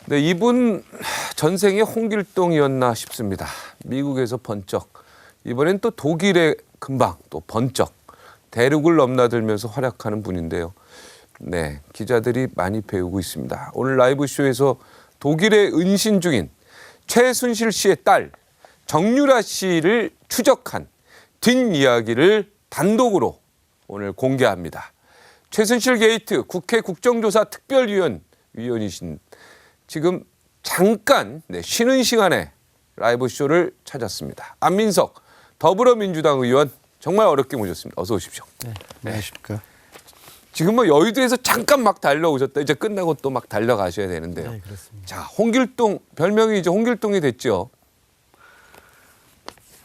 네, 이분 전생에 홍길동이었나 싶습니다. 미국에서 번쩍, 이번엔 또 독일에 금방 또 번쩍 대륙을 넘나들면서 활약하는 분인데요. 네, 기자들이 많이 배우고 있습니다. 오늘 라이브 쇼에서 독일에 은신 중인 최순실 씨의 딸 정유라 씨를 추적한 뒷이야기를 단독으로 오늘 공개합니다. 최순실 게이트 국회 국정조사 특별위원이신 지금 잠깐 쉬는 시간에 라이브 쇼를 찾았습니다. 안민석 더불어민주당 의원 정말 어렵게 모셨습니다. 어서 오십시오. 네, 안녕하십니까. 지금 여의도에서 잠깐 막 달려오셨다. 이제 끝나고 또 막 달려가셔야 되는데요. 네, 그렇습니다. 자, 홍길동 별명이 이제 홍길동이 됐죠.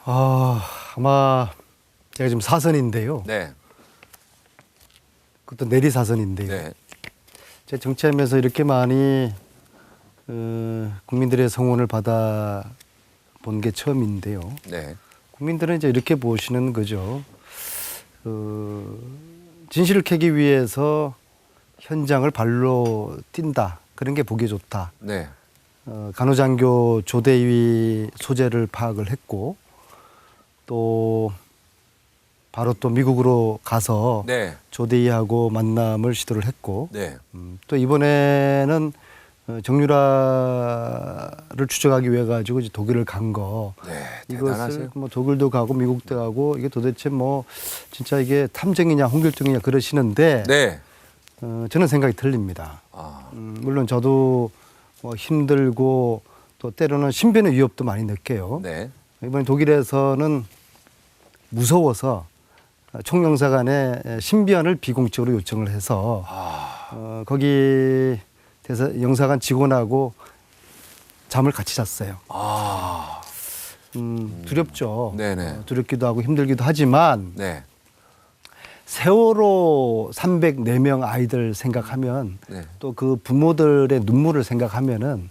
아마 제가 지금 사선인데요. 네. 그것도 내리 사선인데요. 네. 제 정치하면서 이렇게 많이 국민들의 성원을 받아 본 게 처음인데요. 네. 국민들은 이제 이렇게 보시는 거죠. 진실을 캐기 위해서 현장을 발로 뛴다. 그런 게 보기 좋다. 네. 간호장교 조대위 소재를 파악을 했고 또 바로 또 미국으로 가서 네. 조대위하고 만남을 시도를 했고 네. 또 이번에는 정유라를 추적하기 위해 가지고 이제 독일을 간 거. 네. 이것을 대단하세요. 독일도 가고 미국도 가고 이게 도대체 진짜 이게 탐정이냐 홍길동이냐 그러시는데 네. 저는 생각이 틀립니다. 물론 저도 힘들고 또 때로는 신변의 위협도 많이 느껴요. 네. 이번에 독일에서는 무서워서 총영사관에 신변을 비공식적으로 요청을 해서 거기 영사관 직원하고 잠을 같이 잤어요. 두렵죠. 네네. 두렵기도 하고 힘들기도 하지만 네. 세월호 304명 아이들 생각하면 네. 또 그 부모들의 눈물을 생각하면은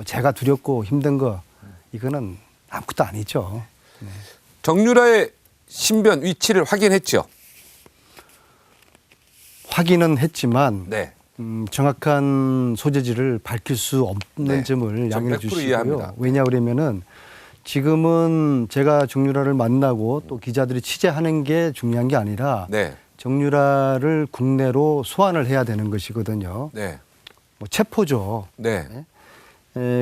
제가 두렵고 힘든 거 이거는 아무것도 아니죠. 정유라의 신변 위치를 확인했죠. 확인은 했지만 네. 정확한 소재지를 밝힐 수 없는 네. 점을 전 양해해 100% 주시고요. 이해합니다. 왜냐 그러면은 지금은 제가 정유라를 만나고 또 기자들이 취재하는 게 중요한 게 아니라 네. 정유라를 국내로 소환을 해야 되는 것이거든요. 네. 체포죠. 네.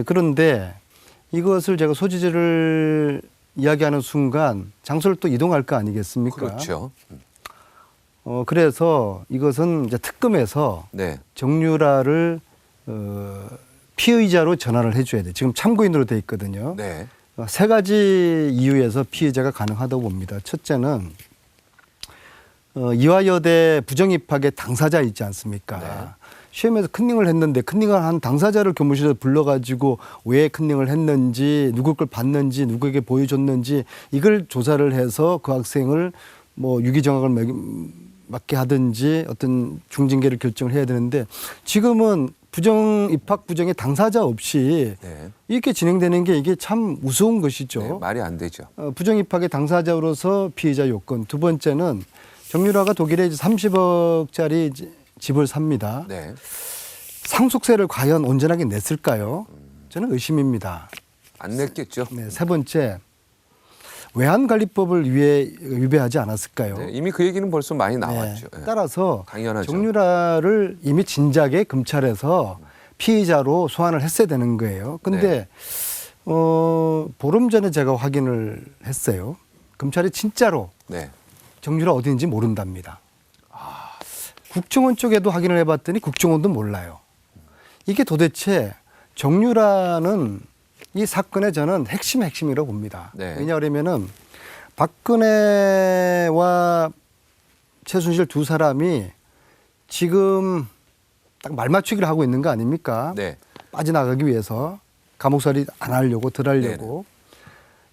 그런데 이것을 제가 소재지를 이야기하는 순간 장소를 또 이동할 거 아니겠습니까? 그렇죠. 그래서 이것은 이제 특검에서 네. 정유라를 피의자로 전환을 해줘야 돼. 지금 참고인으로 돼 있거든요. 네. 세 가지 이유에서 피의자가 가능하다고 봅니다. 첫째는 이화여대 부정입학의 당사자 있지 않습니까? 네. 시험에서 컨닝을 했는데 컨닝을 한 당사자를 교무실에 불러가지고 왜 컨닝을 했는지 누구 걸 봤는지 누구에게 보여줬는지 이걸 조사를 해서 그 학생을 유기정학을 맞게 하든지 어떤 중징계를 결정을 해야 되는데 지금은 입학 부정의 당사자 없이 네. 이렇게 진행되는 게 이게 참 우스운 것이죠. 네. 말이 안 되죠. 부정입학의 당사자로서 피의자 요건. 두 번째는 정유라가 독일에 30억짜리 집을 삽니다. 네. 상속세를 과연 온전하게 냈을까요? 저는 의심입니다. 안 냈겠죠. 네, 세 번째, 외환관리법을 위배하지 않았을까요? 네. 이미 그 얘기는 벌써 많이 나왔죠. 네. 따라서 당연하죠. 정유라를 이미 진작에 검찰에서 피의자로 소환을 했어야 되는 거예요. 근데 보름 전에 제가 확인을 했어요. 검찰이 진짜로 네. 정유라 어디인지 모른답니다. 국정원 쪽에도 확인을 해봤더니 국정원도 몰라요. 이게 도대체 정유라는 이 사건의 저는 핵심이라고 봅니다. 네. 왜냐하면은 박근혜와 최순실 두 사람이 지금 딱 말맞추기를 하고 있는 거 아닙니까? 네. 빠져나가기 위해서 감옥살이 안 하려고 덜 하려고.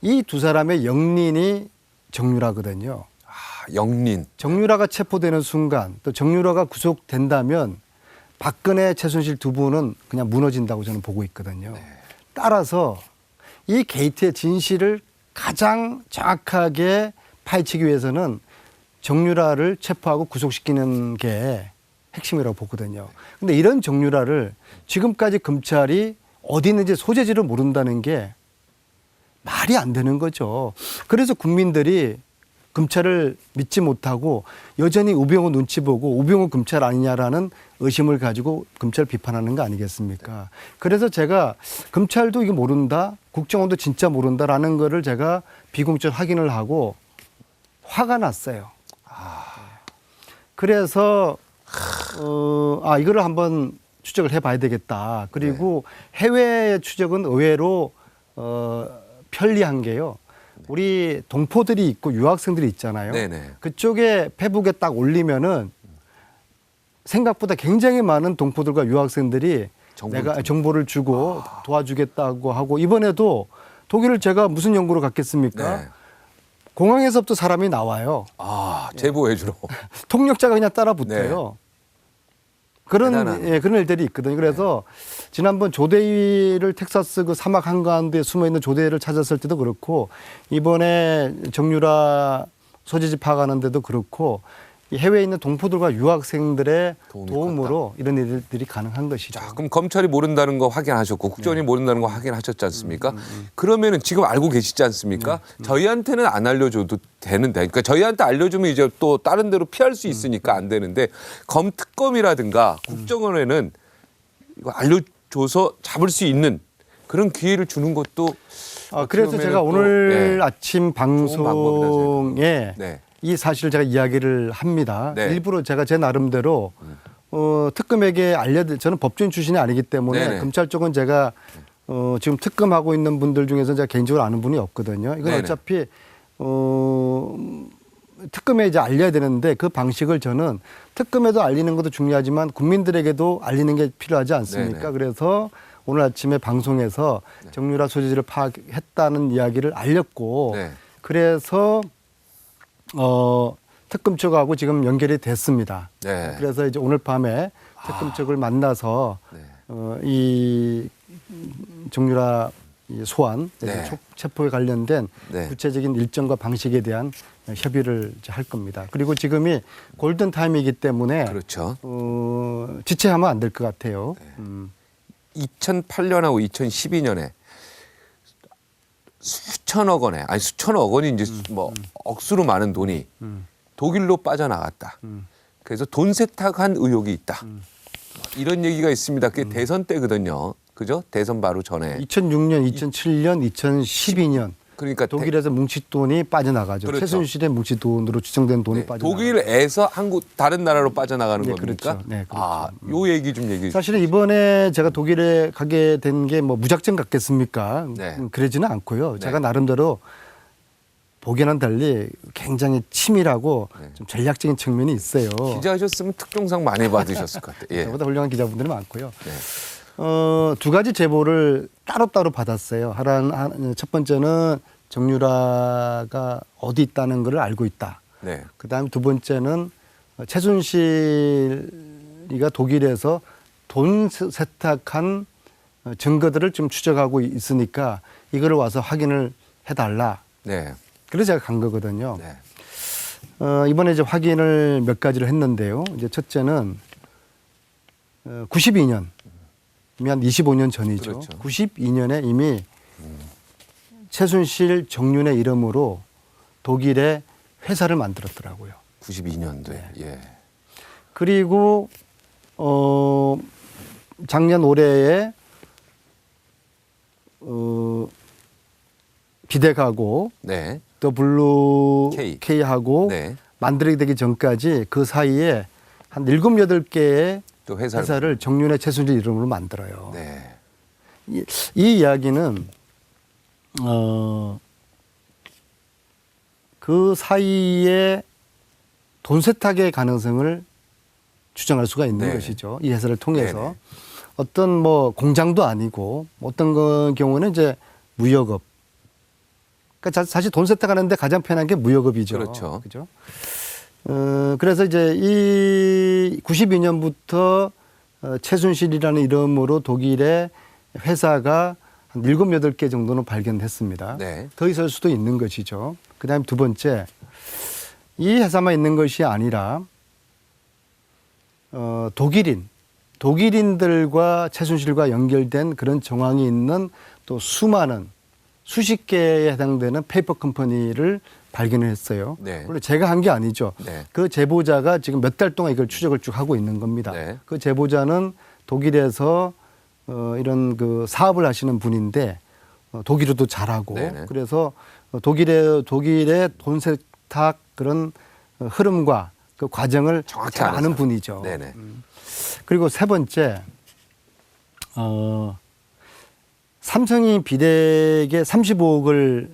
이 두 사람의 영린이 정유라거든요. 영린. 정유라가 체포되는 순간 또 정유라가 구속된다면 박근혜, 최순실 두 분은 그냥 무너진다고 저는 보고 있거든요. 따라서 이 게이트의 진실을 가장 정확하게 파헤치기 위해서는 정유라를 체포하고 구속시키는 게 핵심이라고 보거든요. 근데 이런 정유라를 지금까지 검찰이 어디 있는지 소재지를 모른다는 게 말이 안 되는 거죠. 그래서 국민들이 검찰을 믿지 못하고 여전히 우병우 눈치 보고 우병우 검찰 아니냐라는 의심을 가지고 검찰을 비판하는 거 아니겠습니까? 그래서 제가 검찰도 이게 모른다, 국정원도 진짜 모른다라는 거를 제가 비공적 확인을 하고 화가 났어요. 그래서 이거를 한번 추적을 해봐야 되겠다. 그리고 해외 추적은 의외로 편리한 게요. 우리 동포들이 있고 유학생들이 있잖아요. 네네. 그쪽에 페북에 딱 올리면은 생각보다 굉장히 많은 동포들과 유학생들이 내가 정보를 주고 도와주겠다고 하고 이번에도 독일을 제가 무슨 연구로 갔겠습니까? 네. 공항에서부터 사람이 나와요. 제보해주러. 통역자가 그냥 따라 붙어요. 그런 대단하네. 그런 일들이 있거든요. 그래서 지난번 조대희를 텍사스 그 사막 한가운데 숨어 있는 조대희를 찾았을 때도 그렇고 이번에 정유라 소재지 파악하는데도 그렇고 이 해외에 있는 동포들과 유학생들의 도움으로 이런 일들이 가능한 것이죠. 자, 그럼 검찰이 모른다는 거 확인하셨고 국정원이 모른다는 거 확인하셨지 않습니까? 그러면은 지금 알고 계시지 않습니까? 저희한테는 안 알려줘도 되는데, 그러니까 저희한테 알려주면 이제 또 다른 데로 피할 수 있으니까 안 되는데 검특검이라든가 국정원에는 이거 알려줘서 잡을 수 있는 그런 기회를 주는 것도 그래서 제가 오늘 아침 방법이라고 방송에 네. 이 사실을 제가 이야기를 합니다. 네. 일부러 제가 제 나름대로 특검에게 저는 법조인 출신이 아니기 때문에 네네. 검찰 쪽은 제가 지금 특검하고 있는 분들 중에서 제가 개인적으로 아는 분이 없거든요. 이건 네네. 어차피 특검에 이제 알려야 되는데 그 방식을 저는 특검에도 알리는 것도 중요하지만 국민들에게도 알리는 게 필요하지 않습니까? 네네. 그래서 오늘 아침에 방송에서 정유라 소재지를 파악했다는 이야기를 알렸고 네. 그래서 특검 쪽하고 지금 연결이 됐습니다. 네. 그래서 이제 오늘 밤에 특검 쪽을 만나서 네. 이 정유라 이 소환, 네. 체포에 관련된 네. 구체적인 일정과 방식에 대한 협의를 이제 할 겁니다. 그리고 지금이 골든 타임이기 때문에 그렇죠. 지체하면 안 될 것 같아요. 2008년하고 2012년에 수천억 원에 수천억 원이 이제 뭐 억수로 많은 돈이 독일로 빠져나갔다. 그래서 돈 세탁한 의혹이 있다. 이런 얘기가 있습니다. 그게 대선 때거든요. 그죠? 대선 바로 전에. 2006년, 2007년, 2012년 그러니까 독일에서 뭉칫돈이 빠져나가죠. 그렇죠. 최순실의 뭉칫돈으로 추정된 돈이 빠져나가죠. 독일에서 다른 나라로 빠져나가는 네, 겁니까? 그렇죠. 네, 그렇죠. 요 얘기 좀 얘기해 주세요. 사실은 이번에 제가 독일에 가게 된 게 뭐 무작정 갔겠습니까? 네. 그러지는 않고요. 네. 제가 나름대로 보기와는 달리 굉장히 치밀하고 좀 전략적인 측면이 있어요. 기자하셨으면 특종상 많이 받으셨을 것 같아요. 예. 저보다 훌륭한 기자분들이 많고요. 네. 두 가지 제보를 따로따로 받았어요. 첫 번째는 정유라가 어디 있다는 걸 알고 있다. 네. 그다음에 두 번째는 최순실이가 독일에서 돈 세탁한 증거들을 좀 추적하고 있으니까 이거를 와서 확인을 해달라. 네. 그래서 제가 간 거거든요. 네. 이번에 이제 확인을 몇 가지를 했는데요. 이제 첫째는 92년, 이미 한 25년 전이죠. 그렇죠. 92년에 이미 최순실 정윤의 이름으로 독일에 회사를 만들었더라고요. 92년도에. 예. 그리고 작년 올해에 비대가고 네. 또 블루 K. K하고 네. 만들게 되기 전까지 그 사이에 한 7, 8개의 또 회사를. 회사를 정윤의 최순실 이름으로 만들어요. 네. 이 이야기는 그 사이에 돈 세탁의 가능성을 추정할 수가 있는 네. 것이죠. 이 회사를 통해서 네네. 어떤 뭐 공장도 아니고 어떤 경우는 이제 무역업. 그러니까 사실 돈 세탁하는데 가장 편한 게 무역업이죠. 그렇죠. 그죠? 그래서 이제 이 92년부터 최순실이라는 이름으로 독일의 회사가 한 7, 8개 정도는 발견했습니다. 네. 더 있을 수도 있는 것이죠. 그다음에 두 번째, 이 회사만 있는 것이 아니라 독일인 독일인들과 최순실과 연결된 그런 정황이 있는 또 수많은 수십 개에 해당되는 페이퍼 컴퍼니를 발견을 했어요. 네. 물론 제가 한 게 아니죠. 네. 그 제보자가 지금 몇 달 동안 이걸 추적을 쭉 하고 있는 겁니다. 네. 그 제보자는 독일에서 이런 그 사업을 하시는 분인데 독일어도 잘하고 네네. 그래서 독일의 돈 세탁 그런 흐름과 그 과정을 정확히 잘 아는 아는 사람. 분이죠. 네네. 그리고 세 번째, 삼성이 비덱에 35억을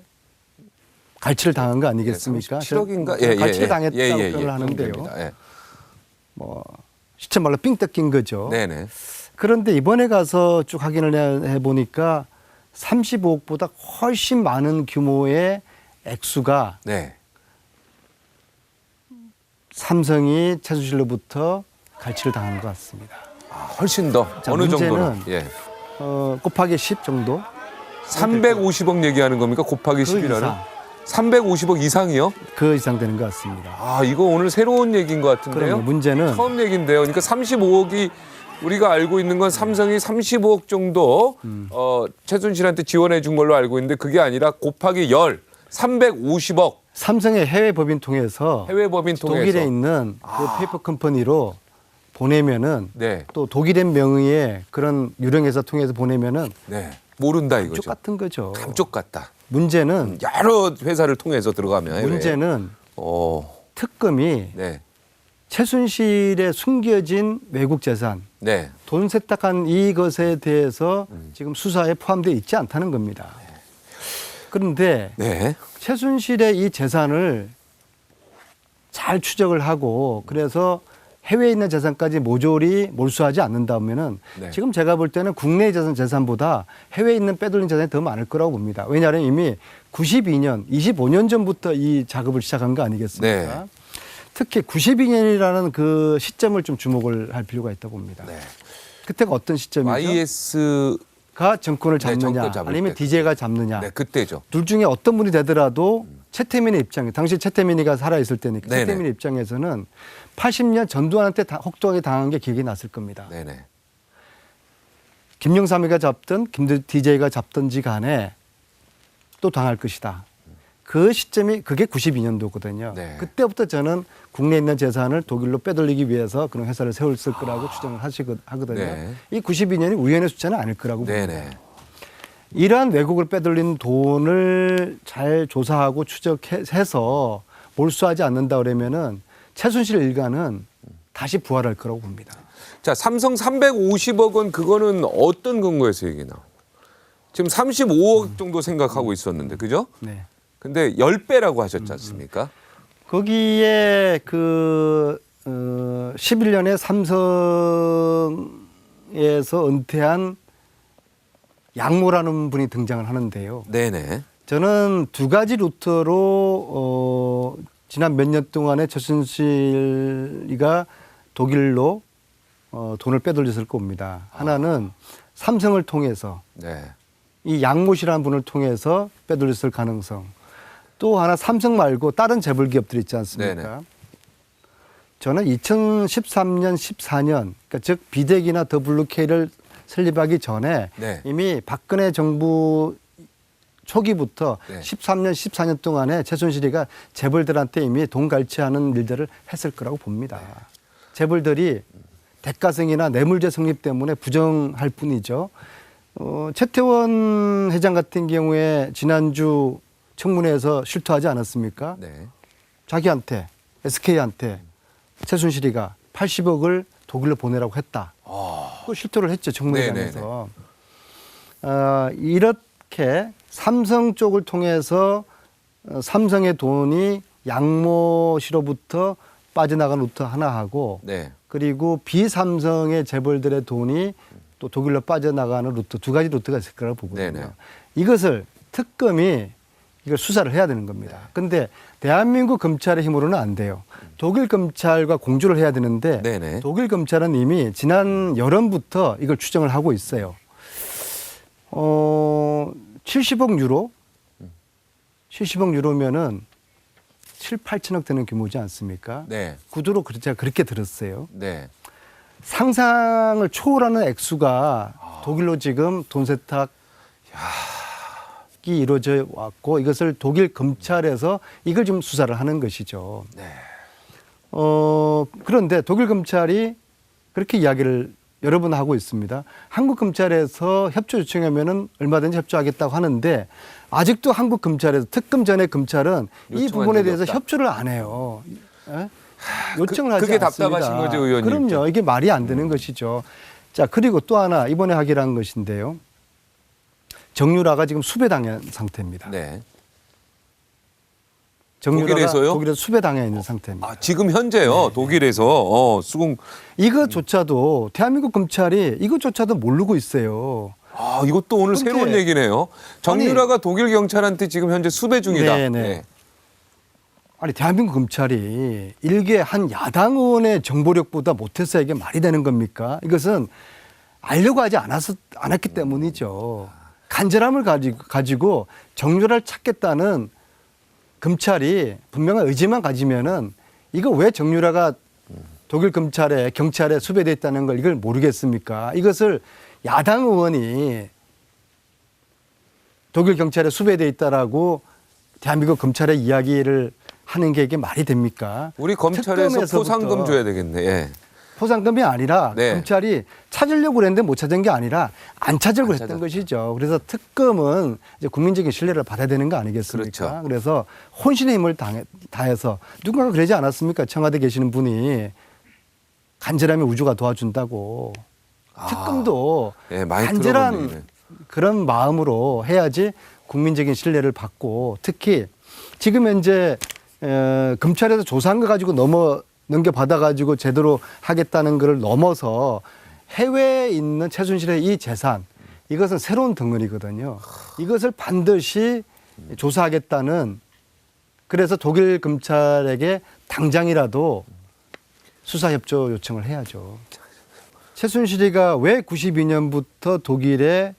갈취를 당한 거 아니겠습니까? 7억인가? 갈취를 당했다고 표현을 그렇게 하는데요. 됩니다. 예. 뭐 시체 말로 삥 뜯긴 거죠. 네네. 그런데 이번에 가서 쭉 확인을 해보니까 35억보다 훨씬 많은 규모의 액수가 네. 삼성이 최순실로부터 갈취를 당한 것 같습니다. 아, 훨씬 더 자, 어느 정도로? 문제는 예. 곱하기 10 정도? 350억 얘기하는 겁니까? 곱하기 그 10이라는? 이상. 350억 이상이요? 그 이상 되는 것 같습니다. 아, 이거 오늘 새로운 얘기인 것 같은데요? 그럼 문제는 처음 얘기인데요. 그러니까 35억이 우리가 알고 있는 건 삼성이 35억 정도 최순실한테 지원해 준 걸로 알고 있는데 그게 아니라 곱하기 350억 삼성의 해외 법인 통해서 해외 법인 통해서. 독일에 있는 그 페이퍼 컴퍼니로 보내면은 네. 또 독일의 명의의 그런 유령회사 통해서 보내면은 네. 모른다 이거죠. 똑같은 거죠. 감쪽 같다. 문제는 여러 회사를 통해서 들어가면 해외에. 문제는 어. 특검이 네. 최순실의 숨겨진 외국 재산, 네. 돈 세탁한 이것에 대해서 지금 수사에 포함되어 있지 않다는 겁니다. 그런데 네. 최순실의 이 재산을 잘 추적을 하고 그래서 해외에 있는 재산까지 모조리 몰수하지 않는다면은 네. 지금 제가 볼 때는 국내 재산보다 해외에 있는 빼돌린 재산이 더 많을 거라고 봅니다. 왜냐하면 이미 92년, 25년 전부터 이 작업을 시작한 거 아니겠습니까? 네. 특히 92년이라는 그 시점을 좀 주목을 할 필요가 있다고 봅니다. 네. 그때가 어떤 시점이죠? YS 가 정권을 네, 잡느냐 정권 잡을 아니면 때. DJ가 잡느냐 네, 그때죠. 둘 중에 어떤 분이 되더라도 최태민의 입장에 당시 최태민이가 살아있을 때니까 네네. 최태민의 입장에서는 80년 전두환한테 혹독하게 당한 게 기억이 났을 겁니다. 네, 네. 김영삼이가 잡든 DJ가 잡든지 간에 또 당할 것이다. 그 시점이 그게 92년도거든요. 네. 그때부터 저는 국내에 있는 재산을 독일로 빼돌리기 위해서 그런 회사를 세웠을 거라고 추정을 하거든요. 네. 이 92년이 우연의 숫자는 아닐 거라고 네, 봅니다. 네. 이러한 외국을 빼돌린 돈을 잘 조사하고 추적해서 몰수하지 않는다 그러면은 최순실 일가는 다시 부활할 거라고 봅니다. 자, 삼성 350억 원 그거는 어떤 근거에서 얘기 나온 거예요? 지금 35억 정도 생각하고 있었는데, 그죠? 네. 근데 10배라고 하셨지 않습니까? 거기에 그 11년에 삼성에서 은퇴한 양모라는 분이 등장을 하는데요. 네네. 저는 두 가지 루트로 지난 몇 년 동안에 최순실이가 독일로 돈을 빼돌렸을 겁니다. 하나는 삼성을 통해서 네. 이 양모 씨라는 분을 통해서 빼돌렸을 가능성. 또 하나 삼성 말고 다른 재벌 기업들 있지 않습니까? 네네. 저는 2013년, 14년, 그러니까 즉 비덱이나 더블루케이를 설립하기 전에 네. 이미 박근혜 정부 초기부터 네. 13년, 14년 동안에 최순실이가 재벌들한테 이미 돈 갈취하는 일들을 했을 거라고 봅니다. 재벌들이 대가성이나 뇌물죄 성립 때문에 부정할 뿐이죠. 최태원 회장 같은 경우에 지난주 청문회에서 실토하지 않았습니까? 네. 자기한테 SK한테 최순실이가 80억을 독일로 보내라고 했다. 그 실토를 했죠 청문회장에서. 이렇게 삼성 쪽을 통해서 삼성의 돈이 양모 씨로부터 빠져나간 루트 하나하고 네. 그리고 비삼성의 재벌들의 돈이 또 독일로 빠져나가는 루트 두 가지 루트가 있을 거라고 보거든요. 네네. 이것을 특검이 이걸 수사를 해야 되는 겁니다. 그런데 대한민국 검찰의 힘으로는 안 돼요. 독일 검찰과 공조를 해야 되는데 네네. 독일 검찰은 이미 지난 여름부터 이걸 추정을 하고 있어요. 70억 유로? 70억 유로면은 7, 8천억 되는 규모지 않습니까? 네. 구두로 제가 그렇게 들었어요. 네. 상상을 초월하는 액수가 독일로 지금 돈 세탁이 이루어져 왔고 이것을 독일 검찰에서 이걸 지금 수사를 하는 것이죠. 네. 그런데 독일 검찰이 그렇게 이야기를 여러 번 하고 있습니다. 한국 검찰에서 협조 요청하면은 얼마든지 협조하겠다고 하는데 아직도 한국 검찰에서 특검 전에 검찰은 이 요청한 부분에 적이 대해서 없다. 협조를 안 해요. 예? 요청을 하지 그게 않습니다. 답답하신 거죠, 의원님. 그럼요. 이게 말이 안 되는 것이죠. 자, 그리고 또 하나 이번에 하기로 한 것인데요. 정유라가 지금 수배당한 상태입니다. 네. 정유라가 독일에서요? 독일에서 수배당해 있는 상태입니다. 아, 지금 현재요. 독일에서 수공. 이것조차도 대한민국 검찰이 이것조차도 모르고 있어요. 아, 이것도 오늘 근데- 새로운 얘기네요. 정유라가 독일 경찰한테 지금 현재 수배 중이다. 네네. 아니 대한민국 검찰이 일개 한 야당 의원의 정보력보다 못해서 이게 말이 되는 겁니까? 이것은 알려고 하지 않았기 때문이죠. 간절함을 가지고 정유라를 찾겠다는 검찰이 분명한 의지만 가지면은 이거 왜 정유라가 독일 경찰에 수배돼 있다는 걸 이걸 모르겠습니까? 이것을 야당 의원이 독일 경찰에 수배돼 있다라고 대한민국 검찰의 이야기를 하는 게 이게 말이 됩니까? 우리 검찰에서 특검에서부터 포상금 줘야 되겠네. 예. 포상금이 아니라 네. 검찰이 찾으려고 그랬는데 못 찾은 게 아니라 안 찾으려고 안 했던 찾았다. 것이죠. 그래서 특검은 이제 국민적인 신뢰를 받아야 되는 거 아니겠습니까? 그렇죠. 그래서 혼신의 힘을 다해서 누군가가 그러지 않았습니까? 청와대 계시는 분이 간절함이 우주가 도와준다고. 특검도 예, 많이 간절한 들어본 얘기네. 그런 마음으로 해야지 국민적인 신뢰를 받고 특히 지금 현재 검찰에서 조사한 거 가지고 넘겨받아 가지고 제대로 하겠다는 것을 넘어서 해외에 있는 최순실의 이 재산 이것은 새로운 덩어리거든요. 이것을 반드시 조사하겠다는 그래서 독일 검찰에게 당장이라도 수사 협조 요청을 해야죠. 최순실이가 왜 92년부터 독일에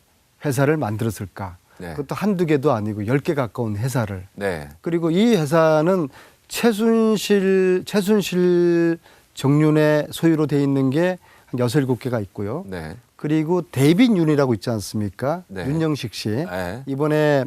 회사를 만들었을까? 네. 그것도 한두 개도 아니고 10개 가까운 회사를. 네. 그리고 이 회사는 최순실 정윤의 소유로 돼 있는 게 한 6, 7개가 있고요. 네. 그리고 데이빗 윤이라고 있지 않습니까? 네. 윤영식 씨. 네. 이번에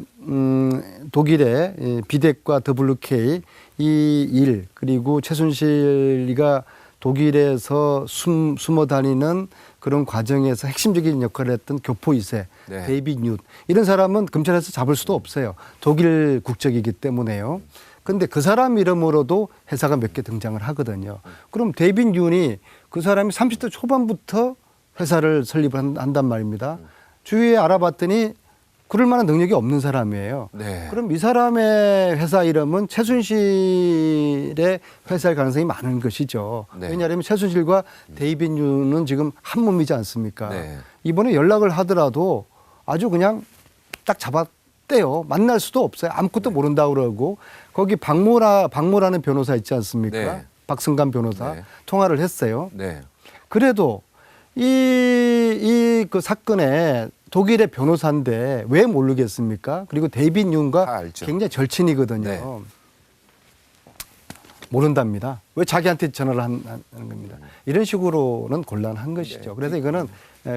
독일의 이 비덱과 WK 이 일 그리고 최순실이가 독일에서 숨어 다니는 그런 과정에서 핵심적인 역할을 했던 교포 2세 네. 데이빗 윤 이런 사람은 검찰에서 잡을 수도 없어요. 독일 국적이기 때문에요. 그런데 그 사람 이름으로도 회사가 몇 개 등장을 하거든요. 그럼 데이빗 윤이 그 사람이 30대 초반부터 회사를 설립을 한단 말입니다. 주위에 알아봤더니 그럴 만한 능력이 없는 사람이에요. 네. 그럼 이 사람의 회사 이름은 최순실의 회사일 가능성이 많은 것이죠. 네. 왜냐하면 최순실과 데이빗 윤은 지금 한 몸이지 않습니까? 네. 이번에 연락을 하더라도 아주 그냥 딱 잡았대요. 만날 수도 없어요. 아무것도 모른다고 그러고 거기 박모라는 변호사 있지 않습니까? 네. 박승관 변호사 네. 통화를 했어요. 네. 그래도 그 사건에 독일의 변호사인데 왜 모르겠습니까? 그리고 데이빗 다 윤과 알죠. 굉장히 절친이거든요. 네. 모른답니다. 왜 자기한테 전화를 하는 겁니다. 이런 식으로는 곤란한 것이죠. 그래서 이거는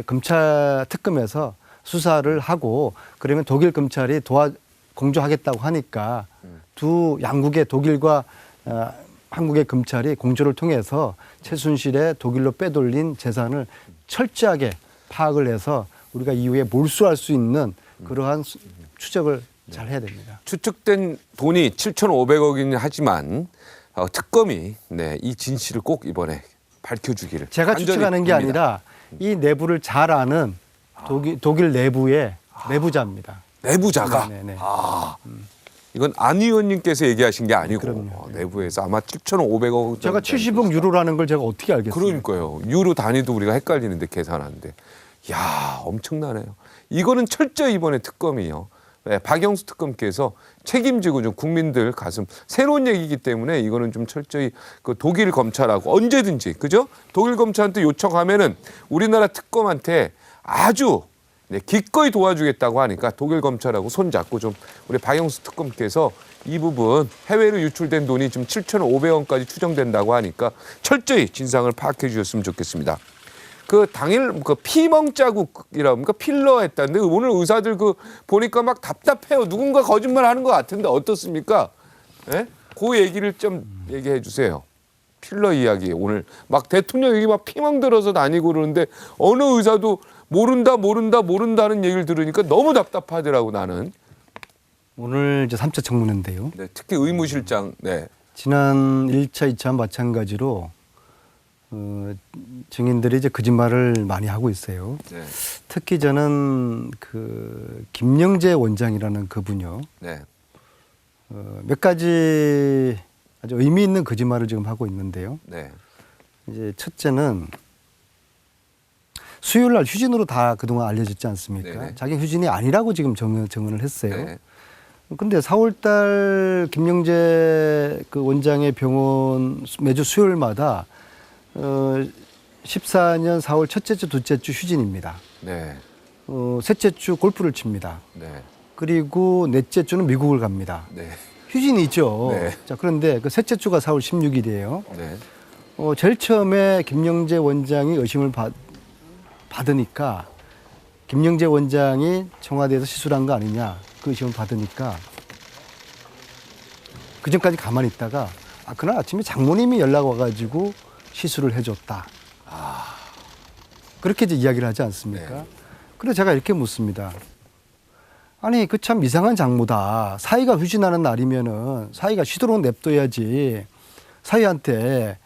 검찰 특검에서 수사를 하고 그러면 독일 검찰이 공조하겠다고 하니까 두 양국의 독일과 한국의 검찰이 공조를 통해서 최순실의 독일로 빼돌린 재산을 철저하게 파악을 해서 우리가 이후에 몰수할 수 있는 그러한 추적을 잘 해야 됩니다. 추측된 돈이 7,500억이긴 하지만 특검이 이 진실을 꼭 이번에 밝혀주기를 제가 간절히 추측하는 게 빕니다. 아니라 이 내부를 잘 아는 독일 내부의 내부자입니다. 내부자가 네네. 이건 안 의원님께서 얘기하신 게 아니고 그럼요. 내부에서 아마 7,500억 제가 70억 유로라는 걸 제가 어떻게 알겠습니까? 그러니까요. 유로 단위도 우리가 헷갈리는데 계산하는데 야 엄청나네요. 이거는 철저히 이번에 특검이요. 박영수 특검께서 책임지고 좀 국민들 가슴 새로운 얘기이기 때문에 이거는 좀 철저히 그 독일 검찰하고 언제든지 그죠? 독일 검찰한테 요청하면은 우리나라 특검한테 아주 기꺼이 도와주겠다고 하니까 독일 검찰하고 손잡고 좀 우리 박영수 특검께서 이 부분 해외로 유출된 돈이 지금 7,500원까지 추정된다고 하니까 철저히 진상을 파악해 주셨으면 좋겠습니다. 그 당일 그 피멍 자국이라고 그러니까 필러 했다는데 오늘 의사들 그 보니까 막 답답해요. 누군가 거짓말 하는 것 같은데 어떻습니까? 예? 그 얘기를 좀 얘기해 주세요. 필러 이야기 오늘 막 대통령 얘기 막 피멍 들어서 다니고 그러는데 어느 의사도 모른다는 얘기를 들으니까 너무 답답하더라고 나는. 오늘 이제 3차 청문회인데요. 네, 특히 의무실장. 네. 지난 1차, 2차 마찬가지로 증인들이 이제 거짓말을 많이 하고 있어요. 네. 특히 저는 그 김영재 원장이라는 그분요. 네. 몇 가지 아주 의미 있는 거짓말을 지금 하고 있는데요. 네. 이제 첫째는 수요일 날 휴진으로 다 그동안 알려졌지 않습니까? 네네. 자기 휴진이 아니라고 지금 정언을 했어요. 네. 근데 4월 달 김영재 그 원장의 병원 매주 수요일마다 14년 4월 첫째 주, 둘째 주 휴진입니다. 네. 셋째 주 골프를 칩니다. 네. 그리고 넷째 주는 미국을 갑니다. 네. 휴진이 있죠. 네. 자, 그런데 그 셋째 주가 4월 16일이에요. 네. 제일 처음에 김영재 원장이 의심을 받으니까 김영재 원장이 청와대에서 시술을 한 거 아니냐 그 의심을 받으니까 그 전까지 가만히 있다가 그날 아침에 장모님이 연락 와가지고 시술을 해줬다. 그렇게 이제 이야기를 하지 않습니까? 네. 그래서 제가 이렇게 묻습니다. 아니 그 참 이상한 장모다. 사위가 휴진하는 날이면은 사위가 쉬도록 냅둬야지. 사위한테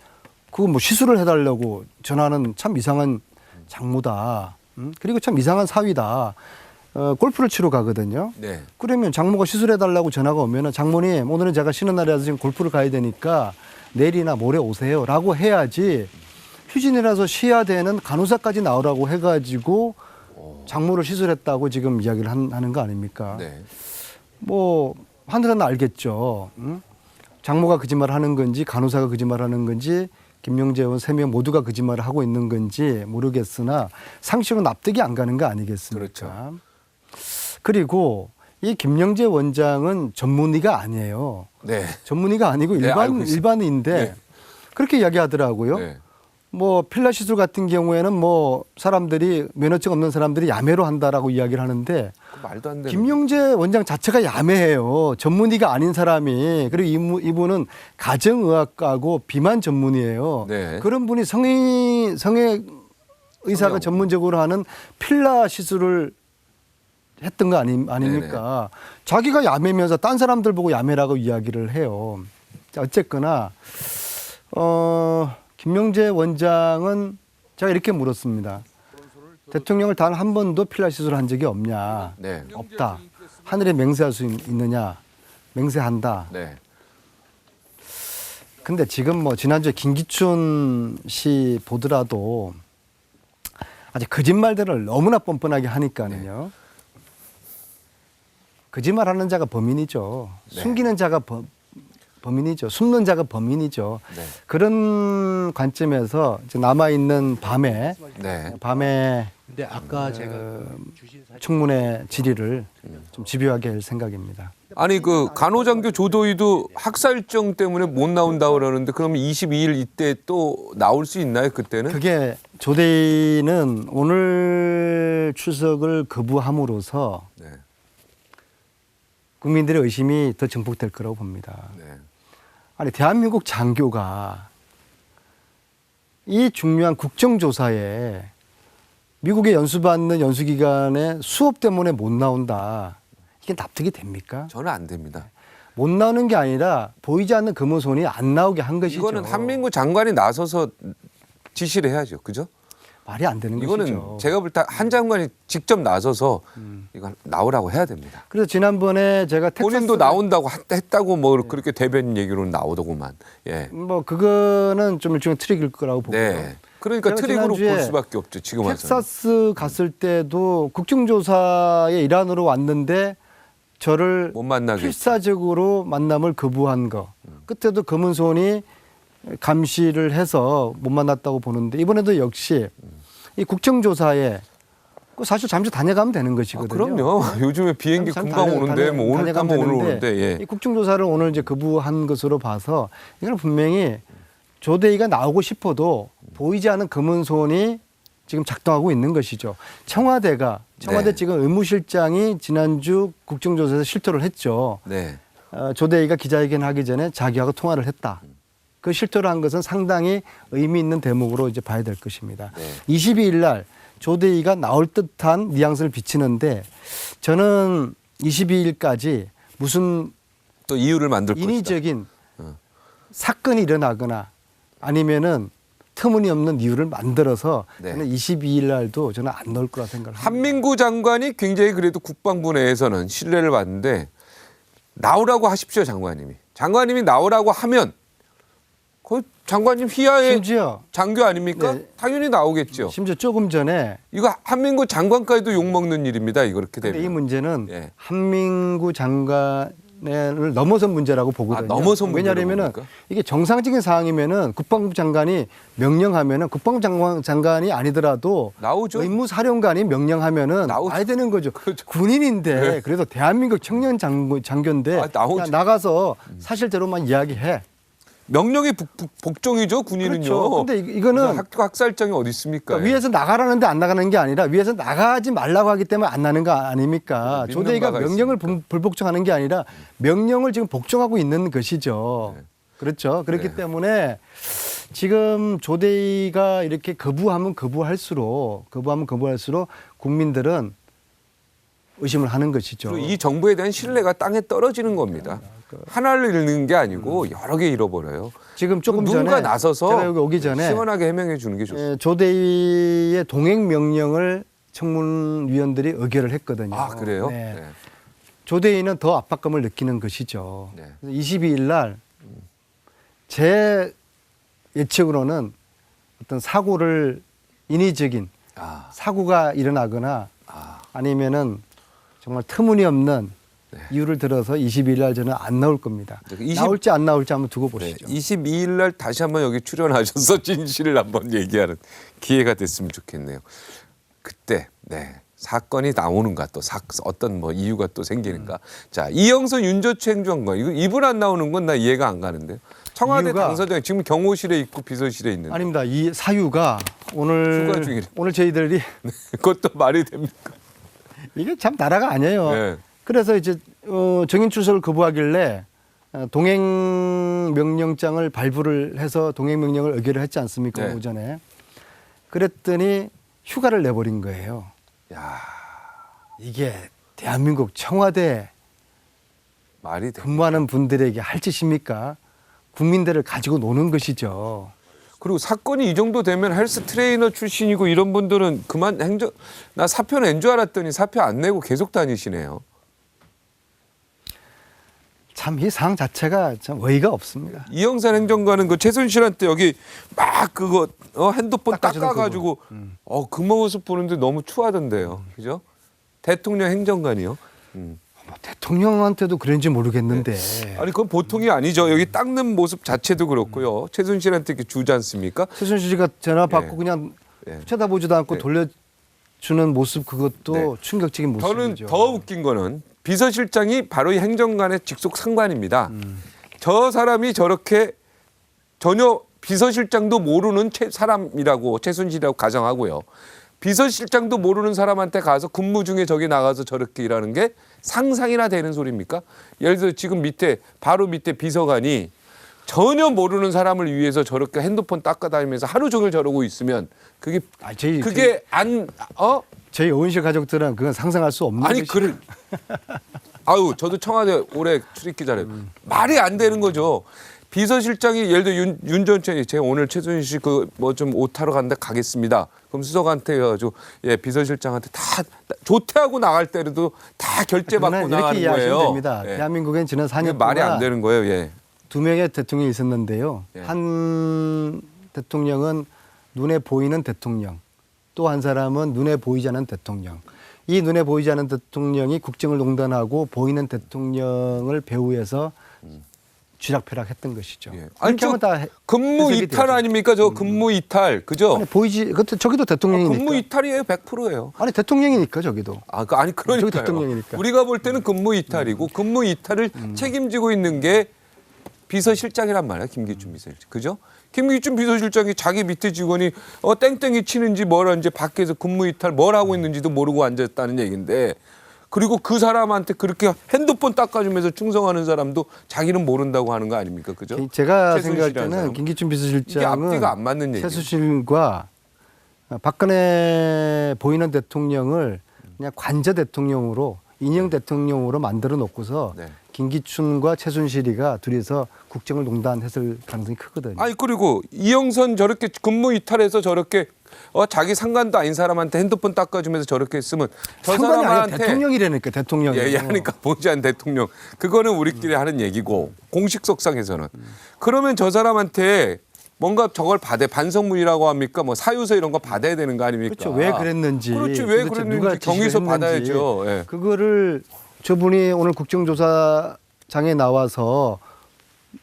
그거 뭐 시술을 해달라고 전화는 참 이상한 장모다. 그리고 참 이상한 사위다. 골프를 치러 가거든요. 네. 그러면 장모가 시술해달라고 전화가 오면은 장모님 오늘은 제가 쉬는 날이라서 지금 골프를 가야 되니까 내일이나 모레 오세요라고 해야지. 휴진이라서 쉬어야 되는 간호사까지 나오라고 해가지고 장모를 시술했다고 지금 이야기를 하는 거 아닙니까? 네. 뭐 하늘은 알겠죠. 응? 장모가 거짓말 하는 건지 간호사가 거짓말 하는 건지 김영재 의원 3명 모두가 거짓말을 하고 있는 건지 모르겠으나 상식으로 납득이 안 가는 거 아니겠습니까? 그렇죠. 그리고 이 김영재 원장은 전문의가 아니에요. 네. 전문의가 아니고 네, 알고 있습니다. 일반인데 네. 그렇게 이야기하더라고요. 네. 뭐 필라 시술 같은 경우에는 뭐 사람들이 면허증 없는 사람들이 야매로 한다라고 이야기를 하는데 그 말도 안 되는. 김영재 원장 자체가 야매해요. 전문의가 아닌 사람이. 그리고 이분은 가정의학과고 비만 전문의예요. 네. 그런 분이 성애 의사가 성형. 전문적으로 하는 필라 시술을 했던 거 아닙니까? 자기가 야매면서 딴 사람들 보고 야매라고 이야기를 해요. 자, 어쨌거나 김영재 원장은 제가 이렇게 물었습니다. 대통령을 단 한 번도 필라 시술을 한 적이 없냐? 네. 없다. 하늘에 맹세할 수 있느냐? 맹세한다. 네. 근데 지금 뭐 지난주에 김기춘 씨 보더라도 아주 거짓말들을 너무나 뻔뻔하게 하니까는요. 거짓말하는 자가 범인이죠. 네. 숨기는 자가 범인이죠. 숨는 자가 범인이죠. 네. 그런 관점에서 이제 남아있는 밤에 네. 근데 아까 제가 주신 사진 청문회 질의를 좀 집요하게 할 생각입니다. 아니 그 간호장교 조도희도 학사 일정 때문에 못 나온다 그러는데 그러면 22일 이때 또 나올 수 있나요? 그때는? 그게 조대희는 오늘 출석을 거부함으로써 네. 국민들의 의심이 더 증폭될 거라고 봅니다. 네. 아니 대한민국 장교가 이 중요한 국정조사에 미국에 연수받는 연수기간에 수업 때문에 못 나온다. 이게 납득이 됩니까? 저는 안 됩니다. 못 나오는 게 아니라 보이지 않는 검은 손이 안 나오게 한 것이죠. 이거는 한민구 장관이 나서서 지시를 해야죠. 그죠? 말이 안 되는 이거는 것이죠. 제가 볼 때 한 장관이 직접 나서서 이거 나오라고 해야 됩니다. 그래서 지난번에 제가 본인도 나온다고 했다고 뭐 그렇게 대변인 얘기로 나오더구만. 예. 뭐 그거는 좀 일종의 트릭일 거라고 보고요. 네. 그러니까 제가 트릭으로 지난주에 볼 수밖에 없죠. 지금 와서는. 텍사스 갔을 때도 국정조사의 일환으로 왔는데 저를 못 만나게 필사적으로 만남을 거부한 거. 그때도 검은 손이 감시를 해서 못 만났다고 보는데 이번에도 역시 이 국정조사에 그 사실 잠시 다녀가면 되는 것이거든요. 그럼요. 요즘에 비행기 잠시 금방 오는데 뭐 오늘 다녀가면 타면 오늘 되는데 오는데 예. 이 국정조사를 오늘 이제 거부한 것으로 봐서 이건 분명히 조대희가 나오고 싶어도 보이지 않는 검은 손이 지금 작동하고 있는 것이죠. 청와대 네. 지금 의무실장이 지난주 국정조사에서 실토를 했죠. 네. 조대희가 기자회견하기 전에 자기하고 통화를 했다. 그 실토를 한 것은 상당히 의미 있는 대목으로 이제 봐야 될 것입니다. 네. 22일 날 조대희가 나올 듯한 뉘앙스를 비치는데 저는 22일까지 무슨 또 이유를 만들 것이다. 인위적인 사건이 일어나거나 아니면은 터무니없는 이유를 만들어서 네. 저는 22일 날도 저는 안 넣을 거라 생각합니다. 한민구 장관이 굉장히 그래도 국방부 내에서는 신뢰를 받는데 나오라고 하십시오, 장관님이. 장관님이 나오라고 하면 그 장관님 휘하의 심지어 장교 아닙니까? 네. 당연히 나오겠죠. 심지어 조금 전에 이거 한민구 장관까지도 욕먹는 일입니다. 이거 그렇게 근데 이 되면. 문제는 예. 한민구 장관을 넘어선 문제라고 보거든요. 넘어선 문제로 왜냐하면은 봅니까? 이게 정상적인 상황이면은 국방부 장관이 명령하면은 국방부 장관이 아니더라도 나오죠. 의무사령관이 명령하면은 나오죠. 와야 되는 거죠. 그렇죠. 군인인데 네. 그래도 대한민국 청년 장교인데 나오죠. 야, 나가서 사실대로만 이야기해. 명령이 복종이죠, 군인은요. 그렇죠. 근데 이거는 학교 학살장이 어디 있습니까? 그러니까 위에서 나가라는데 안 나가는 게 아니라 위에서 나가지 말라고 하기 때문에 안 나는 거 아닙니까? 믿는 조대희가 바가 명령을 있으니까. 불복종하는 게 아니라 명령을 지금 복종하고 있는 것이죠. 네. 그렇죠. 그렇기 네. 때문에 지금 조대희가 이렇게 거부하면 거부할수록 국민들은 의심을 하는 것이죠. 그리고 이 정부에 대한 신뢰가 땅에 떨어지는 겁니다. 하나를 잃는 게 아니고 여러 개 잃어버려요. 지금 조금 누군가 전에 나서서 제가 여기 오기 전에 시원하게 해명해 주는 게 좋습니다. 조대희의 동행 명령을 청문위원들이 의결을 했거든요. 아, 그래요? 네. 네. 조대희는 더 압박감을 느끼는 것이죠. 네. 22일 날 제 예측으로는 어떤 사고를 인위적인 아, 사고가 일어나거나 아, 아니면은 정말 터무니없는 네. 이유를 들어서 22일 날 저는 안 나올 겁니다. 네, 20 나올지 안 나올지 한번 두고 네. 보시죠. 22일 날 다시 한번 여기 출연하셔서 진실을 한번 얘기하는 기회가 됐으면 좋겠네요. 그때 사건이 나오는가 또 어떤 뭐 이유가 또 생기는가. 자, 이영선 윤조치 행정관 이분 안 나오는 건 나 이해가 안 가는데요. 청와대 이유가- 당사장 지금 경호실에 있고 비서실에 있는데 아닙니다. 이 사유가 휴가 오늘 중이래. 저희들이 그것도 말이 됩니까? 이게 참 나라가 아니에요. 네. 그래서 이제 정인 출석을 거부하길래 동행 명령장을 발부를 해서 동행 명령을 의결을 했지 않습니까? 네. 오전에. 그랬더니 휴가를 내버린 거예요. 야, 이게 대한민국 청와대 말이 돼. 근무하는 분들에게 할 짓입니까? 국민들을 가지고 노는 것이죠. 그리고 사건이 이 정도 되면 헬스 트레이너 출신이고 이런 분들은 그만 나 사표 낸 줄 알았더니 사표 안 내고 계속 다니시네요. 참 이 상황 자체가 참 어이가 없습니다. 이영선 행정관은 그 최순실한테 여기 막 그거 핸드폰 닦아주던 닦아가지고 그 모습 보는데 너무 추하던데요, 그죠? 대통령 행정관이요. 뭐 대통령한테도 그런지 모르겠는데. 아니 그건 보통이 아니죠. 여기 닦는 모습 자체도 그렇고요. 최순실한테 이렇게 주지 않습니까? 최순실 씨가 전화 받고 예. 그냥 예. 쳐다보지도 않고 네. 돌려주는 모습 그것도 네. 충격적인 저는 모습이죠. 더 웃긴 거는 비서실장이 바로 이 행정관의 직속 상관입니다. 저 사람이 저렇게 전혀 비서실장도 모르는 사람이라고 최순실이라고 가정하고요. 비서실장도 모르는 사람한테 가서 근무 중에 저기 나가서 저렇게 일하는 게 상상이나 되는 소리입니까? 예를 들어 지금 바로 밑에 비서관이 전혀 모르는 사람을 위해서 저렇게 핸드폰 닦아다니면서 하루 종일 저러고 있으면 그게 저희 의원실 가족들은 그건 상상할 수 없는 아니 것이- 그래. 아유 저도 청와대 오래 출입 기자래요. 말이 안 되는 거죠. 비서실장이 예를 들어 윤 전 총리 제가 오늘 최순실 씨 그 뭐 좀 옷하러 갔는데 가겠습니다. 그럼 수석한테 해가지고 비서실장한테 다 조퇴하고 나갈 때라도 다 결제 받고 그거는 나가는 이렇게 이해하시면 거예요. 됩니다. 예. 대한민국엔 지난 그게 4년 말이 안 동안 되는 거예요. 예. 2명의 대통령이 있었는데요. 예. 한 대통령은 눈에 보이는 대통령, 또 한 사람은 눈에 보이지 않는 대통령. 이 눈에 보이지 않는 대통령이 국정을 농단하고 보이는 대통령을 배후에서 쥐락펴락했던 것이죠. 예. 아니 이렇게 하면 다 근무 해석이 이탈 되죠. 아닙니까? 저 근무 이탈 그죠? 아니, 보이지, 저기도 대통령이니까. 근무 이탈이에요. 100%예요. 아니 대통령이니까 저기도. 아니 그러니까요. 대통령이니까. 우리가 볼 때는 근무 이탈이고 근무 이탈을 책임지고 있는 게 비서실장이란 말이야, 김기춘 비서실장. 그죠? 김기춘 비서실장이 자기 밑에 직원이 땡땡이 치는지 뭐라는지 밖에서 근무 이탈 뭘 하고 있는지도 모르고 앉았다는 얘기인데 그리고 그 사람한테 그렇게 핸드폰 닦아주면서 충성하는 사람도 자기는 모른다고 하는 거 아닙니까? 그죠? 제가 생각할 최순실이라는 때는 사람. 김기춘 이게 비서실장은 앞뒤가 안 맞는 얘기예요. 최순실과 박근혜 보이는 대통령을 그냥 관저 대통령으로 인형 대통령으로 만들어 놓고서 네. 김기춘과 최순실이가 둘이서 국정을 농단했을 가능성이 크거든요. 아니 그리고 이영선 저렇게 근무 이탈해서 저렇게 자기 상관도 아닌 사람한테 핸드폰 닦아주면서 저렇게 했으면 저 상관이 아니라 사람한테 대통령이라니까 대통령이. 예, 하니까 보지한 대통령 그거는 우리끼리 하는 얘기고 공식석상에서는 그러면 저 사람한테 뭔가 저걸 반성문이라고 합니까? 뭐 사유서 이런 거 받아야 되는 거 아닙니까? 그렇죠. 왜 그랬는지. 그렇지 왜 도대체 그랬는지 누가 지시를 경위서 했는지. 받아야죠. 예. 그거를 저분이 오늘 국정조사장에 나와서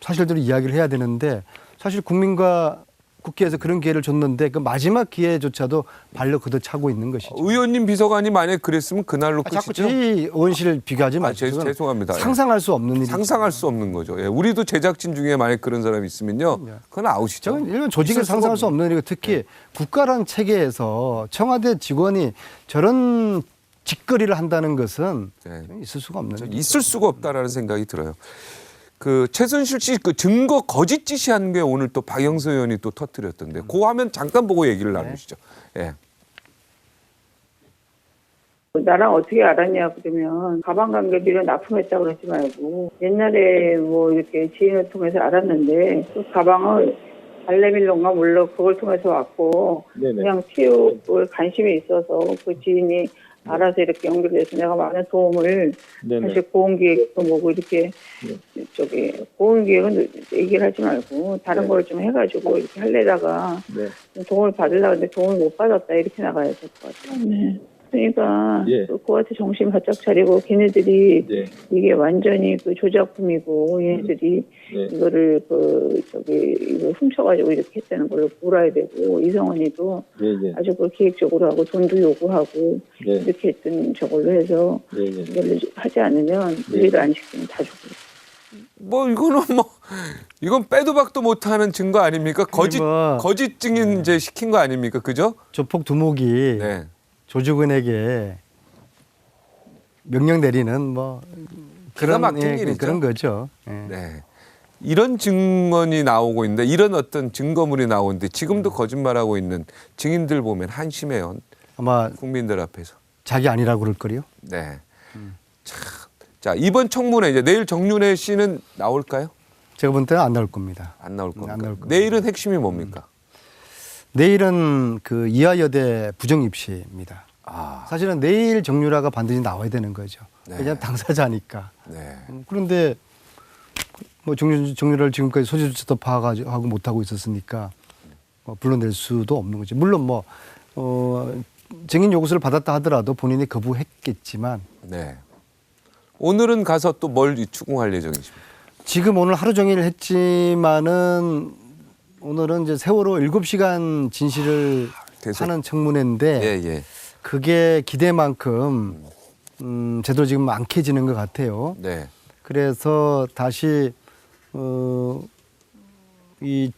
사실대로 이야기를 해야 되는데 사실 국민과 국회에서 그런 기회를 줬는데 그 마지막 기회조차도 발로 걷어차고 있는 것이죠. 의원님 비서관이 만약 그랬으면 그날로 자꾸 끝이죠. 저희 의원실 비교하지 마시고 그건 죄송합니다. 상상할 수 없는 일이 상상할 수 없는 거죠. 예. 우리도 제작진 중에 만약 그런 사람이 있으면요, 그건 아웃이죠. 저는 일반 조직에 있을 수가 상상할 수 없는 일이고 특히 국가란 체계에서 청와대 직원이 저런 짓거리를 한다는 것은 네. 있을 수가 없는 일이죠. 있을 수가 없다라는 생각이 들어요. 그 최순실 씨 그 증거 거짓 지시한 게 오늘 또 박영수 의원이 또 터뜨렸던데 그 화면 잠깐 보고 얘기를 나누시죠. 예. 나랑 어떻게 알았냐 그러면 가방 관계비로 납품했다 그러지 말고 옛날에 뭐 이렇게 지인을 통해서 알았는데 그 가방을 발레밀론가 몰라 그걸 통해서 왔고 네네. 그냥 체육을 관심이 있어서 그 지인이 알아서 이렇게 연결돼서 내가 많은 도움을 네네. 사실 보험기획도 뭐고 이렇게 저기 보험기획은 얘기를 하지 말고 다른 네. 걸 좀 해가지고 이렇게 하려다가 네. 도움을 받으려고 했는데 도움을 못 받았다 이렇게 나가야 될 것 같아요. 네. 그러니까 예. 그거한테 정신 바짝 차리고 걔네들이 네. 이게 완전히 그 조작품이고 얘네들이 네. 이거를 이거 훔쳐가지고 이렇게 했다는 걸로 몰아야 되고 이성원이도 네네. 아주 그 계획적으로 하고 돈도 요구하고 네. 이렇게 했던 저걸로 해서 네네. 이걸 하지 않으면 우리를 안 시키면 다 죽고. 뭐 이거는 뭐 이건 빼도 박도 못하는 증거 아닙니까? 거짓 증인 이제 시킨 거 아닙니까? 그죠? 조폭 두목이 네. 조직원에게 명령 내리는 뭐 기가 막힌 일이죠. 그런 거죠. 예. 네. 이런 증언이 나오고 있는데 이런 어떤 증거물이 나오는데 지금도 거짓말하고 있는 증인들 보면 한심해요. 아마 국민들 앞에서. 자기 아니라고 그럴 거요. 네. 참. 자 이번 청문회 이제 내일 정윤회 씨는 나올까요? 제가 본 때는 안 나올 겁니다. 안 나올 겁니다. 안 나올 겁니다. 내일은 핵심이 뭡니까? 내일은 그 이화여대 부정 입시입니다. 아, 사실은 내일 정유라가 반드시 나와야 되는 거죠. 네. 왜냐하면 당사자니까. 네. 그런데 뭐 정유라를 지금까지 소재조차도 파악하고 못하고 있었으니까 불러낼 수도 없는 거죠. 물론 뭐 증인 요구서를 받았다 하더라도 본인이 거부했겠지만 네. 오늘은 가서 또 뭘 추궁할 예정이십니까? 지금 오늘 하루 종일 했지만은 오늘은 이제 세월호 7시간 진실을 계속. 하는 청문회인데 예, 예. 그게 기대만큼 제대로 지금 안 캐지는 것 같아요. 네. 그래서 다시 이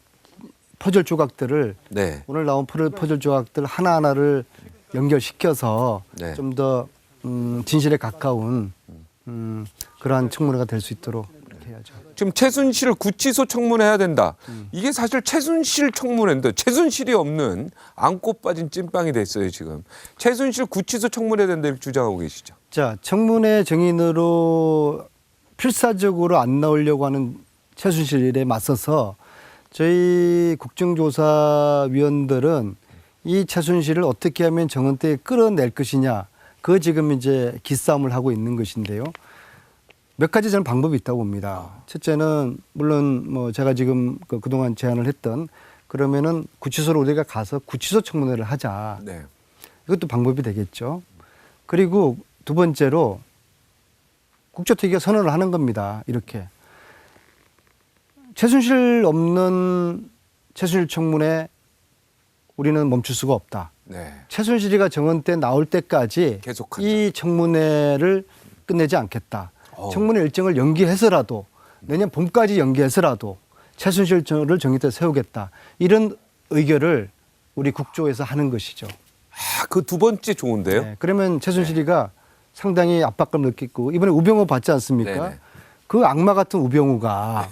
퍼즐 조각들을 네. 오늘 나온 퍼즐 조각들 하나하나를 연결시켜서 네. 좀 더 진실에 가까운 그러한 청문회가 될 수 있도록 이렇게 해야죠. 지금 최순실 구치소 청문회해야 된다. 이게 사실 최순실 청문회인데 최순실이 없는 안고 빠진 찐빵이 됐어요 지금. 최순실 구치소 청문회해야 된다 이렇게 주장하고 계시죠. 자, 청문회 증인으로 필사적으로 안 나오려고 하는 최순실에 맞서서 저희 국정조사위원들은 이 최순실을 어떻게 하면 정은대에 끌어낼 것이냐, 그 지금 이제 기싸움을 하고 있는 것인데요. 몇 가지 저는 방법이 있다고 봅니다. 첫째는 물론 뭐 제가 지금 그동안 제안을 했던 그러면은 구치소로 우리가 가서 구치소 청문회를 하자. 네. 이것도 방법이 되겠죠. 그리고 두 번째로 국조특위가 선언을 하는 겁니다. 이렇게. 최순실 없는 최순실 청문회 우리는 멈출 수가 없다. 네. 최순실이가 정원 때 나올 때까지 계속한다. 이 청문회를 끝내지 않겠다. 청문회 일정을 연기해서라도 내년 봄까지 연기해서라도 최순실을 정의대 세우겠다. 이런 의결을 우리 국조에서 하는 것이죠. 아, 그 두 번째 좋은데요. 네, 그러면 최순실이가 상당히 압박감을 느끼고 이번에 우병우 봤지 않습니까? 네네. 그 악마 같은 우병우가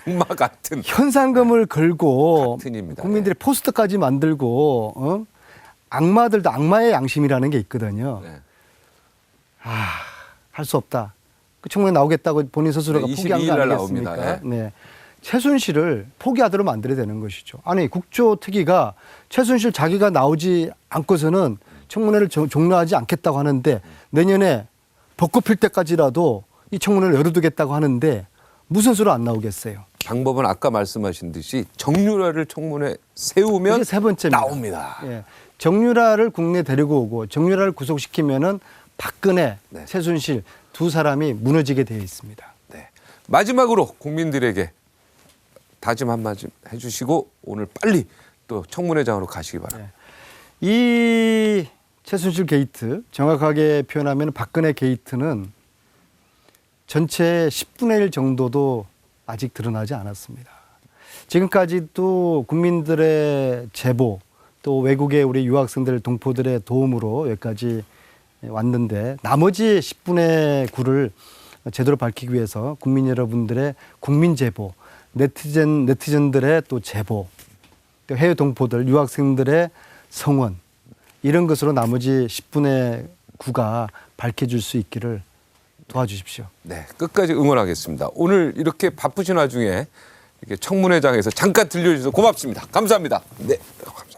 악마 같은. 현상금을 걸고 같은입니다. 국민들의 포스터까지 만들고 악마들도 악마의 양심이라는 게 있거든요. 네. 할 수 없다. 그 청문회 나오겠다고 본인 스스로가 네, 포기한 22일 거 날 아니겠습니까? 나옵니다. 네. 최순실을 포기하도록 만들어야 되는 것이죠. 아니 국조특위가 최순실 자기가 나오지 않고서는 청문회를 종료하지 않겠다고 하는데 내년에 벚꽃 필 때까지라도 이 청문회를 열어두겠다고 하는데 무슨 수로 안 나오겠어요? 방법은 아까 말씀하신 듯이 정유라를 청문회 세우면 이게 세 번째입니다. 나옵니다. 예. 정유라를 국내 데리고 오고 정유라를 구속시키면은 박근혜, 네. 최순실 두 사람이 무너지게 되어 있습니다. 네. 마지막으로 국민들에게 다짐 한마디 해주시고 오늘 빨리 또 청문회장으로 가시기 바랍니다. 이 최순실 게이트 정확하게 표현하면 박근혜 게이트는 전체 10분의 1 정도도 아직 드러나지 않았습니다. 지금까지도 국민들의 제보 또 외국의 우리 유학생들 동포들의 도움으로 여기까지 왔는데 나머지 10분의 9를 제대로 밝히기 위해서 국민 여러분들의 국민 제보 네티즌들의 또 제보 또 해외 동포들 유학생들의 성원 이런 것으로 나머지 10분의 9가 밝혀질 수 있기를 도와주십시오. 네, 끝까지 응원하겠습니다. 오늘 이렇게 바쁘신 와중에 이렇게 청문회장에서 잠깐 들려주셔서 고맙습니다. 감사합니다. 네, 감사합니다.